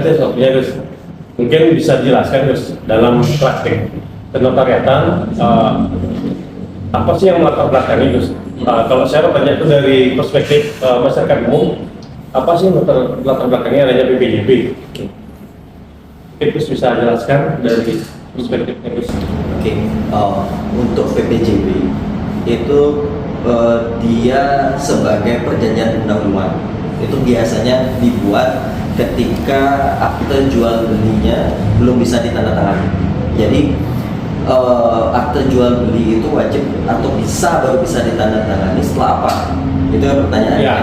Berarti soalnya Gus, mungkin bisa dijelaskan Gus dalam praktik penotariatan apa sih yang melatar belakangi Gus? Kalau saya banyak itu dari perspektif masyarakat umum, apa sih latar belakangnya adanya PPJB? Mungkin Gus bisa jelaskan dari perspektifnya Gus. Oke, untuk PPJB itu dia sebagai perjanjian pendahuluan, itu biasanya dibuat ketika akte jual belinya belum bisa ditandatangani. Jadi akte jual beli itu wajib atau baru bisa ditandatangani setelah apa? Itu yang pertanyaannya. Ya.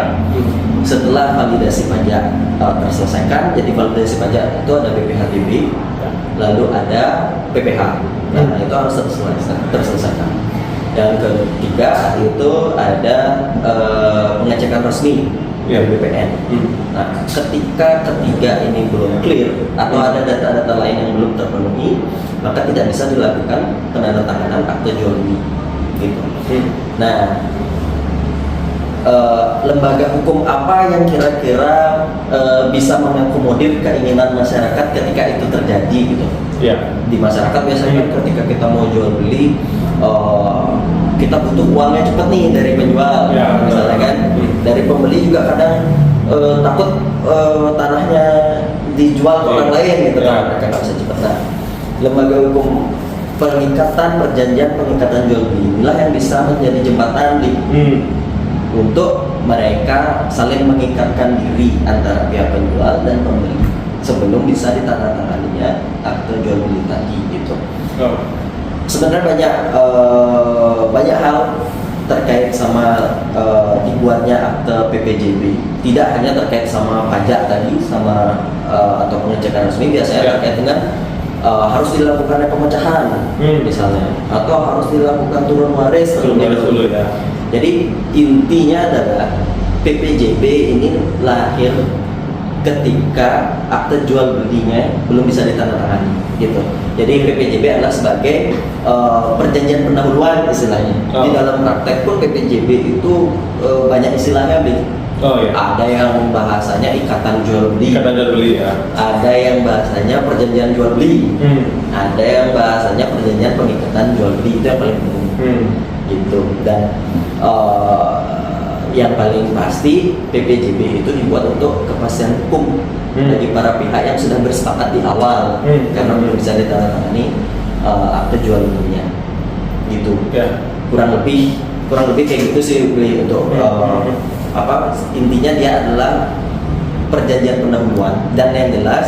Setelah validasi pajak terselesaikan, jadi validasi pajak itu ada PPHTB, lalu ada PPH. Nah, itu harus terselesaikan. Yang ketiga itu ada pengecekan resmi BPN. Nah, ketika ketiga ini belum clear atau ada data-data lain yang belum terpenuhi, maka tidak bisa dilakukan penandatanganan akte jual beli. Gitu. Nah, lembaga hukum apa yang kira-kira bisa mengakomodir keinginan masyarakat ketika itu terjadi gitu? Ya. Di masyarakat biasanya ketika kita mau jual beli, kita butuh uangnya cepat nih dari penjual, misalnya kan. Dari pembeli juga kadang takut tanahnya dijual ke orang lain gitu kan, mereka nggak bisa cepat. Nah, lembaga hukum perjanjian pengikatan jual beli inilah yang bisa menjadi jembatan untuk mereka saling mengikatkan diri antara pihak penjual dan pembeli sebelum bisa ditandatanganinya akte jual beli tadi gitu. Sebenarnya banyak hal terkait sama dibuatnya akte PPJB, tidak hanya terkait sama pajak tadi sama atau pengecekan resmi, biasanya terkait dengan harus dilakukannya pemecahan misalnya, atau harus dilakukan turun waris dulu ya. Jadi intinya adalah PPJB ini lahir ketika akte jual belinya belum bisa ditandatangani gitu. Jadi PPJB adalah sebagai perjanjian pendahuluan istilahnya. Di dalam praktek pun PPJB itu banyak istilahnya, ada yang bahasanya ikatan jual beli, ya. Ada yang bahasanya perjanjian jual beli, ada yang bahasanya perjanjian pengikatan jual beli, itu yang paling umum gitu. Dan yang paling pasti PPJB itu dibuat untuk kepastian hukum bagi para pihak yang sudah bersepakat di awal karena belum bisa ditandatangani akte jual belinya gitu. Kurang lebih kayak gitu sih untuk intinya dia adalah perjanjian pendahuluan, dan yang jelas